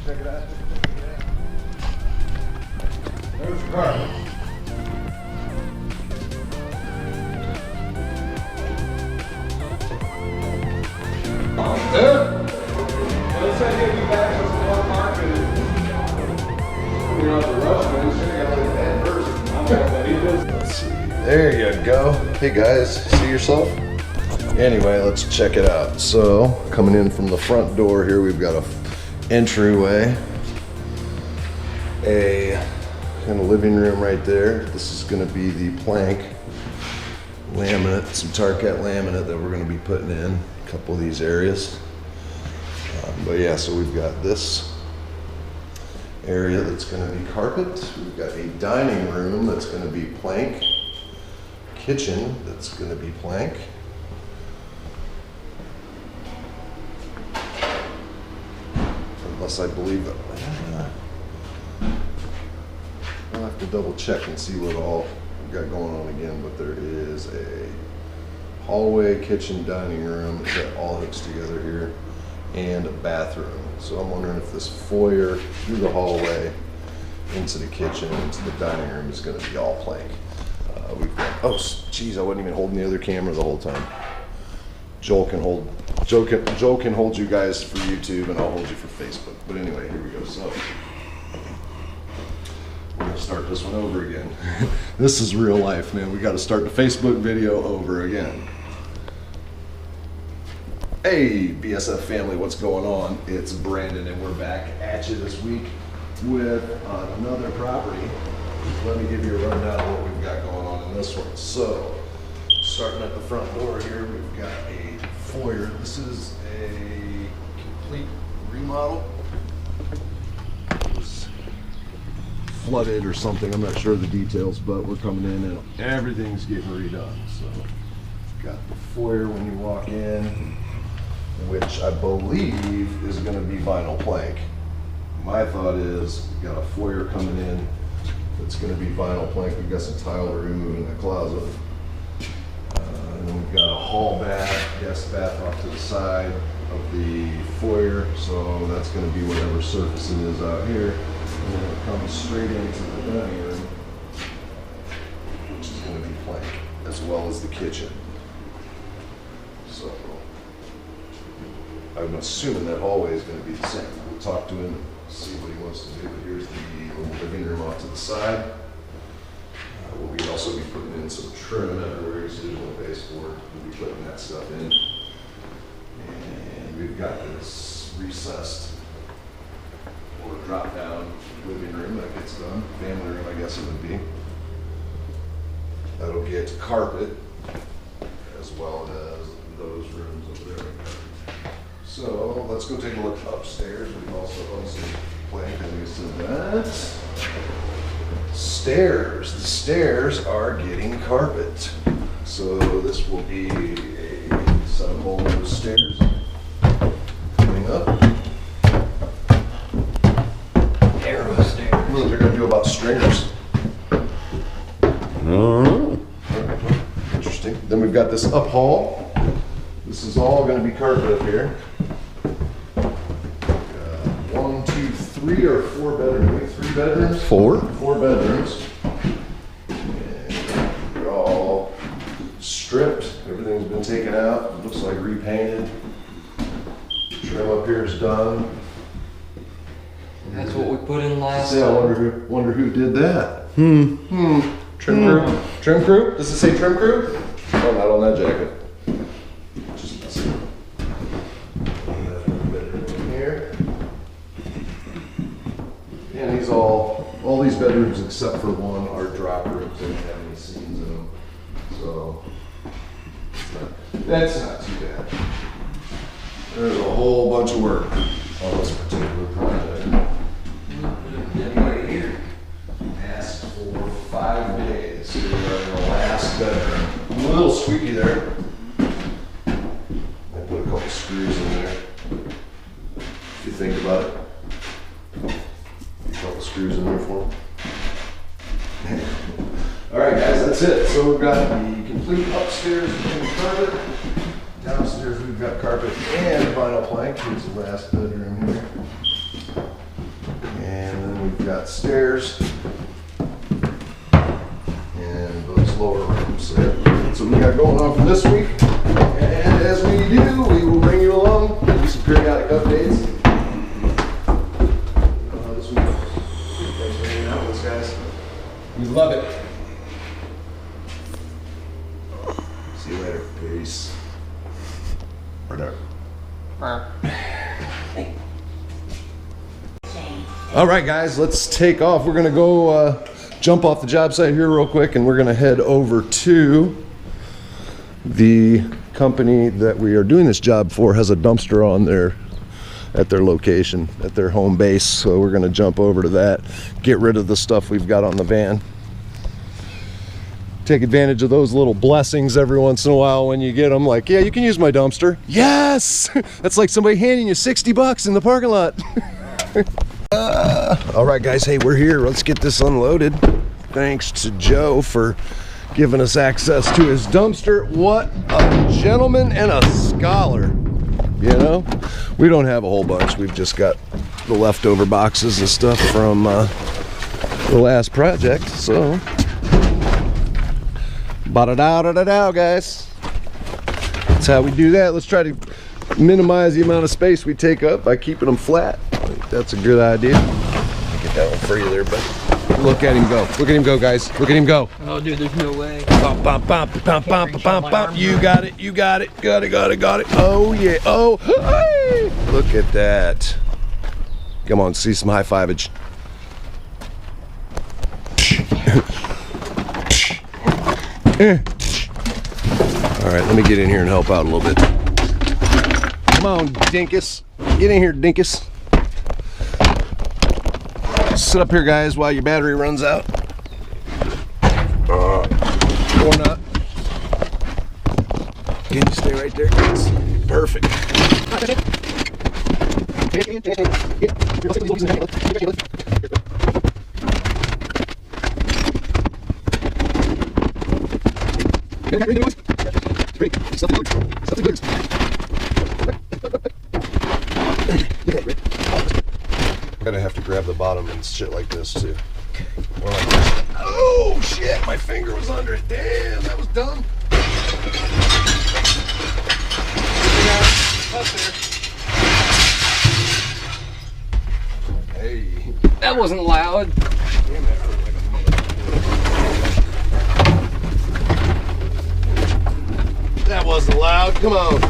Check it out. There's the carpet. There. Let's say he'll be back with some more carpet. You know, the rush man, should have got like that first. I'm gonna let you do. Let's see. There you go. Hey guys, see yourself? Anyway, let's check it out. So, coming in from the front door here, we've got a entryway, a kind of living room right there. This is going to be the plank laminate, some Tarcat laminate that we're going to be putting in a couple of these areas. But yeah, so we've got this area that's going to be carpet. We've got a dining room that's going to be plank, kitchen that's going to be plank. Unless I believe it. I'll have to double check and see what all we've got going on again, but there is a hallway, kitchen, dining room that all hooks together here, and a bathroom. So I'm wondering if this foyer through the hallway into the kitchen, into the dining room is going to be all plank. We've got, oh geez, I wasn't even holding the other camera the whole time. Joel can hold you guys for YouTube, and I'll hold you for Facebook. But anyway, here we go. So we're gonna start this one over again. This is real life, man. We got to start the Facebook video over again. Hey, BSF family, what's going on? It's Brandon, and we're back at you this week with another property. Let me give you a rundown of what we've got going on in this one. So, starting at the front door here, we've got a foyer. This is a complete remodel. It was flooded or something. I'm not sure of the details, but we're coming in and everything's getting redone. So, we've got the foyer when you walk in, which I believe is going to be vinyl plank. My thought is we've got a foyer coming in that's going to be vinyl plank. We've got some tile to remove in the closet. And then we've got a hall bath, guest bath off to the side of the foyer. So that's going to be whatever surface it is out here. And then it comes straight into the dining room, which is going to be plank, as well as the kitchen. So I'm assuming that hallway is going to be the same. We'll talk to him, see what he wants to do. But here's the little living room off to the side. We'll also be putting in some trim everywhere, extrusional baseboard. We'll be putting that stuff in. And we've got this recessed or drop down living room that gets done. Family room, I guess it would be. That'll get carpet as well as those rooms over there. So let's go take a look upstairs. We've also plank and we said that. Stairs. The stairs are getting carpet. So this will be a set of whole new stairs coming up. Arrow stairs. What are they going to do about stringers? Interesting. Then we've got this up hall. This is all going to be carpet up here. 1, 2, 3 or 4 bedrooms. 3 bedrooms? 4 bedrooms. And they're all stripped. Everything's been taken out. It looks like repainted. Trim up here is done. That's what we put in last I wonder who did that. Trim crew. Trim crew? Does it say trim crew? Oh, not on that jacket. Just messing. Bedroom here. And these all these bedrooms except for one are drop rooms. They don't have any scenes in them. So that's not too bad. There's a whole bunch of work on this particular project. Anybody here asked for 5 days. So we are in the last bedroom. A little squeaky there. I put a couple screws in there. If you think about it. A couple screws in there for them. Alright guys, that's it. So we've got the complete upstairs and carpet. Downstairs we've got carpet and vinyl plank. Here's the last bedroom here. We've got stairs and those lower rooms. So that's what we got going on for this week. And as we do, we will bring you along, do some periodic updates. This week. Thanks for hanging out with us, guys. We love it. See you later. Peace. Right there. All right, guys, let's take off. We're gonna go jump off the job site here real quick, and we're gonna head over to the company that we are doing this job for. Has a dumpster on there at their location, at their home base. So we're gonna jump over to that, get rid of the stuff we've got on the van. Take advantage of those little blessings every once in a while when you get them. Like, yeah, you can use my dumpster. Yes! That's like somebody handing you 60 bucks in the parking lot. All right, guys, hey, we're here. Let's get this unloaded. Thanks to Joe for giving us access to his dumpster. What a gentleman and a scholar. You know, we don't have a whole bunch. We've just got the leftover boxes and stuff from the last project. So, ba-da-da-da-da-da, guys. That's how we do that. Let's try to minimize the amount of space we take up by keeping them flat. I think that's a good idea. Get that one for you there, buddy. Look at him go. Look at him go, guys. Look at him go. Oh, dude, there's no way. Bump, bump, bump, bump, bump, bump, bump. You got it. You got it. Got it, got it, got it. Oh, yeah. Oh, hey. Look at that. Come on, see some high fiveage. All right, let me get in here and help out a little bit. Come on, Dinkus. Get in here, Dinkus. Sit up here, guys, while your battery runs out. Or not. Can you stay right there, guys? Perfect. I'm gonna have to grab the bottom and shit like this too. Or like this. Oh shit, my finger was under it. Damn, that was dumb. Up there. Hey. That wasn't loud. Damn, that hurt like a mother. That wasn't loud. Come on.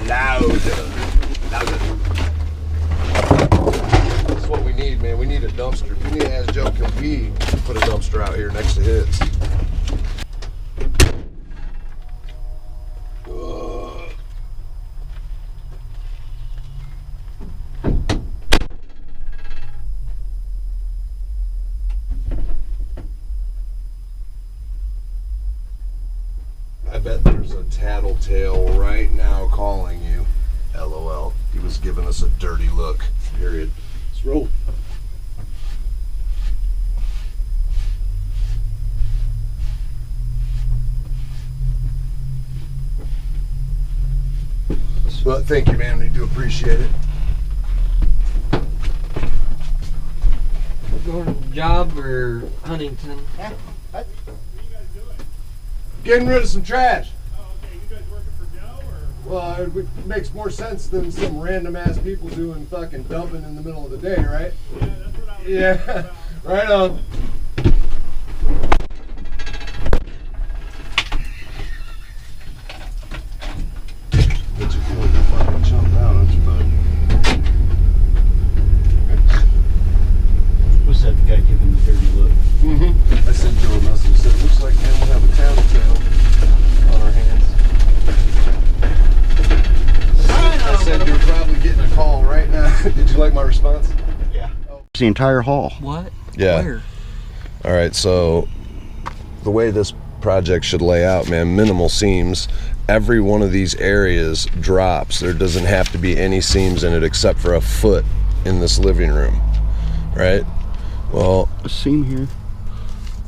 Louder. That's what we need, man. We need a dumpster. We need to ask Joe, can we put a dumpster out here next to his? I bet there's a tattletale right now calling you. LOL. He was giving us a dirty look. Period. Let's roll. But thank you, man. We do appreciate it. Going to the job or Huntington? What are you guys doing? Getting rid of some trash. Oh, okay. You guys working for Joe or? Well, it makes more sense than some random ass people doing fucking dumping in the middle of the day, right? Yeah, that's what I was Yeah, right on. Bet you feel like you're fucking chump out, don't you, bud? Was that the guy giving the dirty look? Mm-hmm. I sent Joe a message. Said, looks like, man, we'll have a tattletale on our hands. I said you're probably getting a call right now. Did you like my response? Yeah. It's the entire hall. What? Yeah. Where? All right, so the way this project should lay out, man, minimal seams. Every one of these areas drops. There doesn't have to be any seams in it except for a foot in this living room, right? Well, A seam here.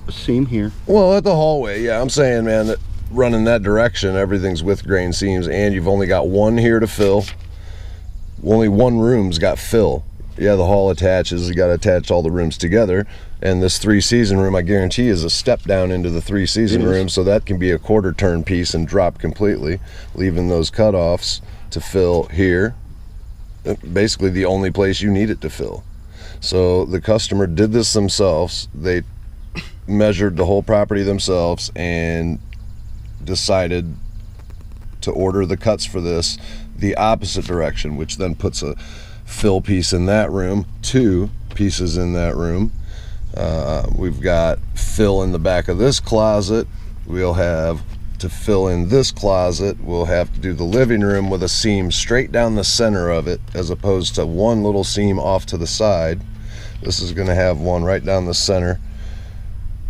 A seam here. well, at the hallway, yeah, I'm saying, man, that running that direction, everything's with grain seams, and you've only got one here to fill. Only one room's got fill. Yeah, the hall attaches. You got to attach all the rooms together. And this 3-season room, I guarantee, is a step down into the 3-season room, so that can be a quarter turn piece and drop completely, leaving those cutoffs to fill here. Basically the only place you need it to fill. So the customer did this themselves. They measured the whole property themselves and decided to order the cuts for this the opposite direction, which then puts a fill piece in that room, 2 pieces in that room. We've got fill in the back of this closet. We'll have to fill in this closet. We'll have to do the living room with a seam straight down the center of it, as opposed to one little seam off to the side. This is going to have one right down the center.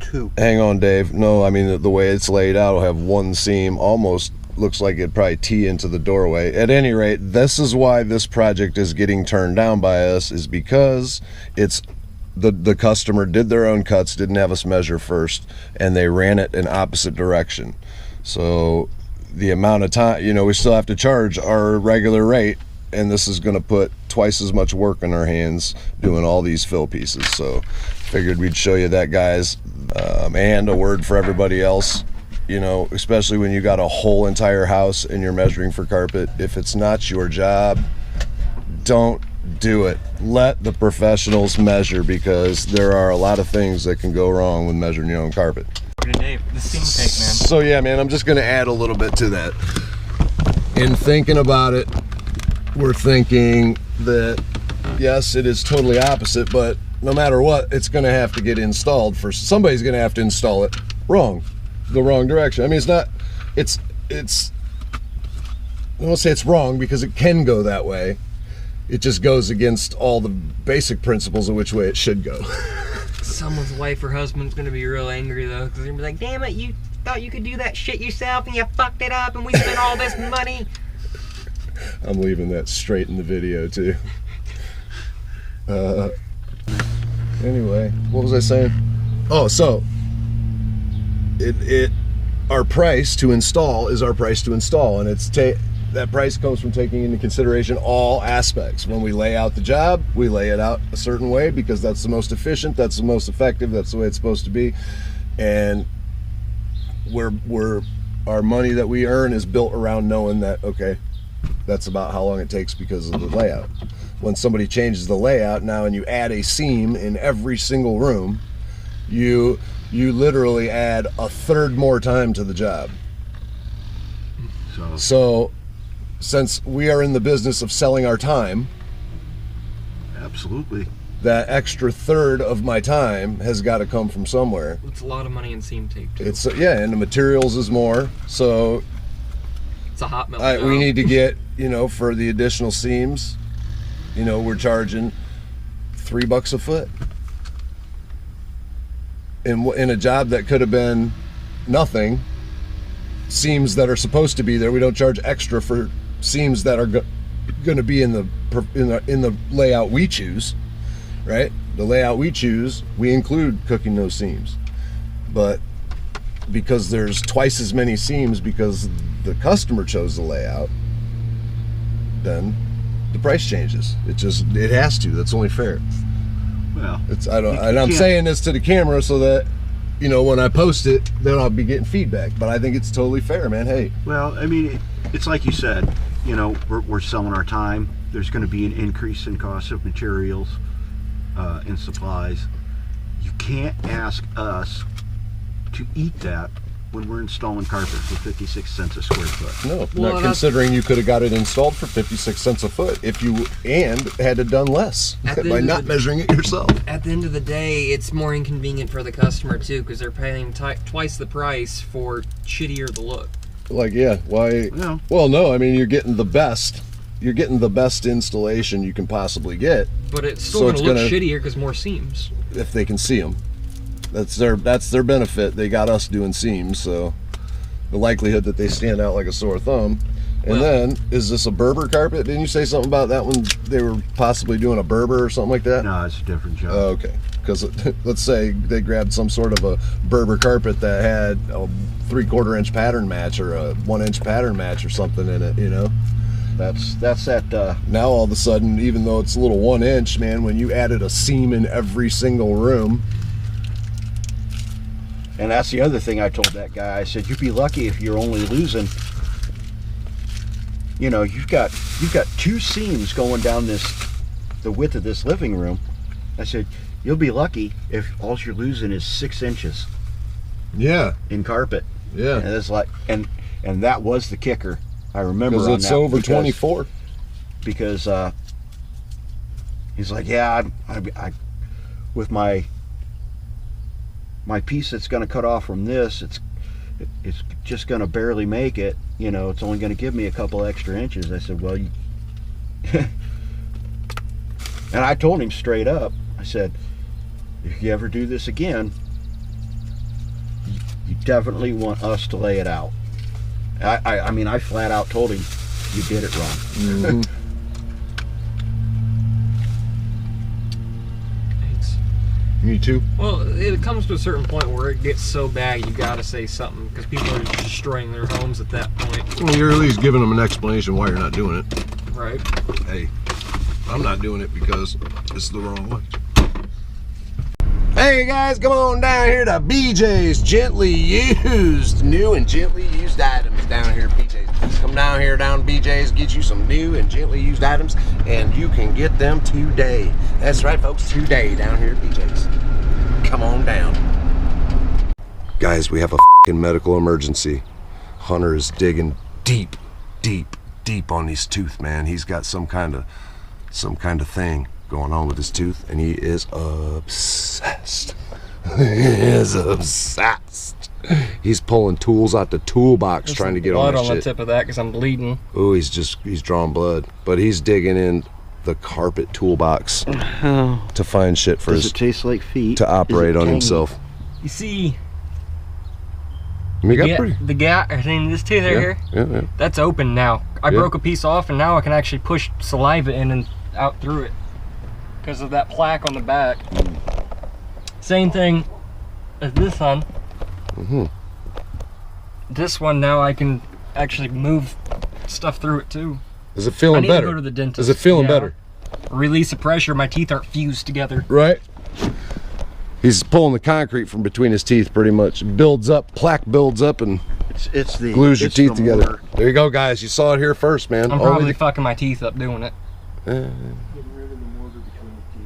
2. Hang on, Dave. No, I mean, the way it's laid out, will have one seam, almost looks like it'd probably tee into the doorway. At any rate, this is why this project is getting turned down by us, is because it's the customer did their own cuts, didn't have us measure first, and they ran it in opposite direction. So the amount of time, you know, we still have to charge our regular rate, and this is going to put twice as much work in our hands doing all these fill pieces. So figured we'd show you that, guys. And a word for everybody else, you know, especially when you got a whole entire house and you're measuring for carpet, if it's not your job, don't do it. Let the professionals measure, because there are a lot of things that can go wrong with measuring your own carpet. Dave, the seam take, man. So yeah, man, I'm just gonna add a little bit to that. In thinking about it, we're thinking that yes, it is totally opposite, but no matter what, it's gonna have to get installed first. Somebody's gonna have to install it the wrong direction. I mean, it's I won't say it's wrong, because it can go that way. It just goes against all the basic principles of which way it should go. Someone's wife or husband's gonna be real angry though, because they're gonna be like, damn it, you thought you could do that shit yourself and you fucked it up and we spent all this money. I'm leaving that straight in the video too. Anyway, what was I saying? Oh, so our price to install is our price to install, and it's that price comes from taking into consideration all aspects. When we lay out the job, we lay it out a certain way because that's the most efficient, that's the most effective, that's the way it's supposed to be. And our money that we earn is built around knowing that, okay, that's about how long it takes because of the layout. When somebody changes the layout now and you add a seam in every single room, you literally add a third more time to the job. So since we are in the business of selling our time, Absolutely. that extra third of my time has got to come from somewhere. It's a lot of money in seam tape too. It's yeah, and the materials is more. So It's a hot melt. we need to get, you know, for the additional seams, you know, we're charging $3 a foot. In a job that could have been nothing, seams that are supposed to be there, we don't charge extra for seams that are going to be in the layout we choose, right? The layout we choose, we include cooking those seams. But because there's twice as many seams because the customer chose the layout, then the price changes. It has to. That's only fair. Well, I'm saying this to the camera so that, you know, when I post it, then I'll be getting feedback. But I think it's totally fair, man. Hey. well, I mean, it's like you said, you know, we're selling our time. There's going to be an increase in cost of materials and supplies. You can't ask us to eat that when we're installing carpet for 56 cents a square foot. No, Well, not considering you could have got it installed for 56 cents a foot if you had it done less At the by end not of the- measuring it yourself. At the end of the day, it's more inconvenient for the customer too, because they're paying twice the price for shittier the look. Like, yeah, why? Yeah. Well, no, I mean, you're getting the best. You're getting the best installation you can possibly get But it's still So going it's to look gonna- shittier because more seams. if they can see them. That's their benefit. They got us doing seams, so the likelihood that they stand out like a sore thumb. And Well- then, is this a Berber carpet? Didn't you say something about that one? They were possibly doing a Berber or something like that? No, it's a different job. Oh, okay. Because let's say they grabbed some sort of a Berber carpet that had a 3/4 inch pattern match or a 1 inch pattern match or something in it, you know? That's that. Now all of a sudden, even though it's a little 1 inch, man, when you added a seam in every single room. And that's the other thing I told that guy. I said, you'd be lucky if you're only losing. You know, you've got 2 seams going down the width of this living room. I said, you'll be lucky if all you're losing is 6 inches. Yeah. In carpet. Yeah. And it's like, and that was the kicker. I remember on it's that over 24. Because he's like, yeah, I with my piece that's going to cut off from this, it's just going to barely make it. You know, it's only going to give me a couple extra inches. I said, well, and I told him straight up. I said, if you ever do this again, you definitely want us to lay it out. I mean, I flat out told him, you did it wrong. Mm-hmm. Thanks. Me too. Well, it comes to a certain point where it gets so bad you gotta say something because people are just destroying their homes at that point. Well, you're at least giving them an explanation why you're not doing it. Right. Hey, I'm not doing it because it's the wrong way. Hey guys, come on down here to BJ's Gently Used. New and gently used items down here at BJ's. Come down here down to BJ's, get you some new and gently used items, and you can get them today. That's right, folks, today down here at BJ's. Come on down. Guys, we have a f***ing medical emergency. Hunter is digging deep on his tooth, man. He's got some kind of thing going on with his tooth, and he is obsessed. He is obsessed. He's pulling tools out the toolbox, There's trying to get blood on that on shit. the tip of that because I'm bleeding. Ooh, he's drawing blood, but he's digging in the carpet toolbox to find shit for Does his it taste like feet? to operate Is it on tangy? himself. You see, We got pretty. the gap, I think this tooth right here, Yeah. that's open now. I Yeah. broke a piece off and now I can actually push saliva in and out through it because of that plaque on the back. Same thing as this one. Mm-hmm. This one now I can actually move stuff through it too. Is it I feeling need better? to go to the dentist. Is it feeling Yeah. better? Release the pressure, my teeth aren't fused together. Right. He's pulling the concrete from between his teeth pretty much. Builds up, plaque builds up, and It's the glues your it's teeth the together. mortar. There you go, guys. You saw it here first, man. I'm probably fucking my teeth up doing it.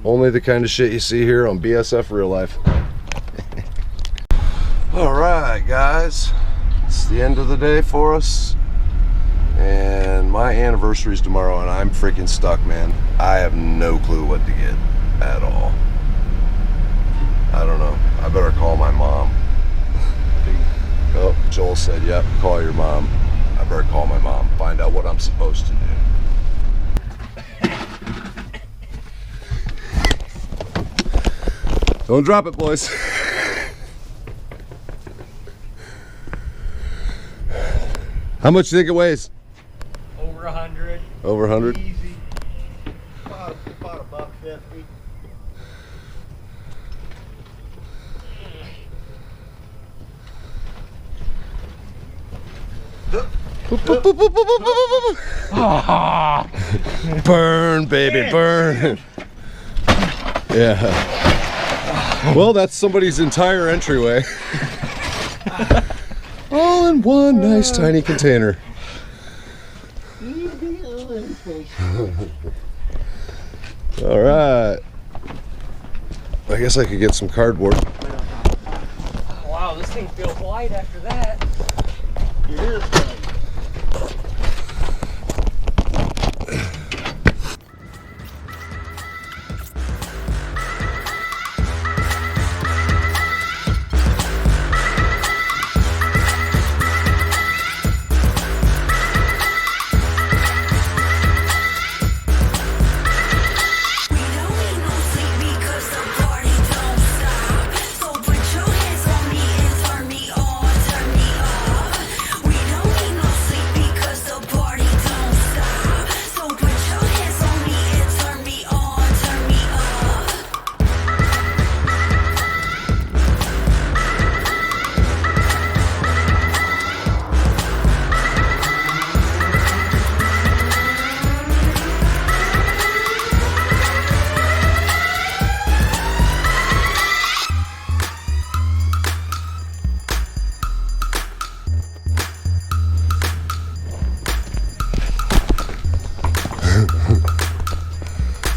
Only the kind of shit you see here on BSF Real Life. All right, guys. It's the end of the day for us. And my anniversary is tomorrow, and I'm freaking stuck, man. I have no clue what to get at all. I don't know. I better call my mom. Oh, Joel said, yep, call your mom. I better call my mom, find out what I'm supposed to do. Don't drop it, boys. How much do you think it weighs? Over 100. Over 100? Easy. About $1.50. Burn, baby, burn. Yeah. Well, that's somebody's entire entryway. All in one nice tiny container. All right. I guess I could get some cardboard. Wow, this thing feels light after that. It is. We don't need no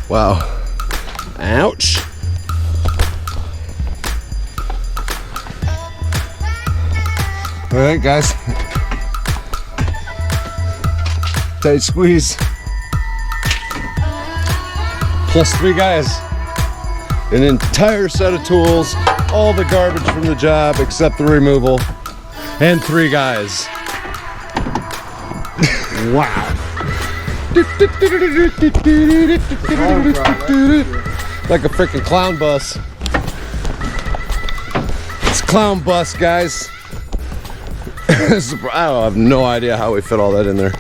Wow. Ouch. All right, guys. Tight squeeze. Plus 3 guys. An entire set of tools, all the garbage from the job except the removal, and 3 guys. Wow. Like a freaking clown bus. It's a clown bus, guys. I have no idea how we fit all that in there.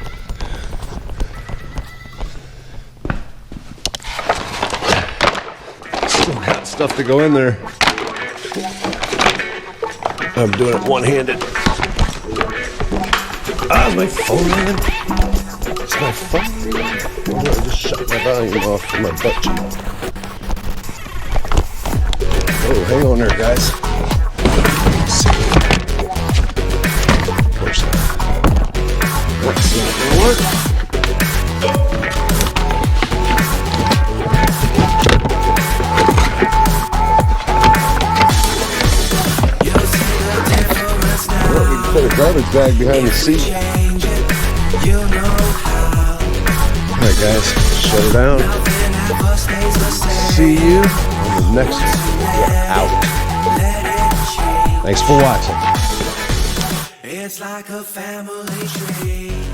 Still got stuff to go in there. I'm doing it one-handed. Ah, my phone, man. It's my phone. Oh, I just shut my volume off from my butt cheek. Oh, hang on there, guys. Let's see. Of course not. That's not gonna work. Well, we can put a garbage bag behind the seat. Alright guys, shut her down. See you on the next one. We're out. Thanks for watching. It's like a family tree.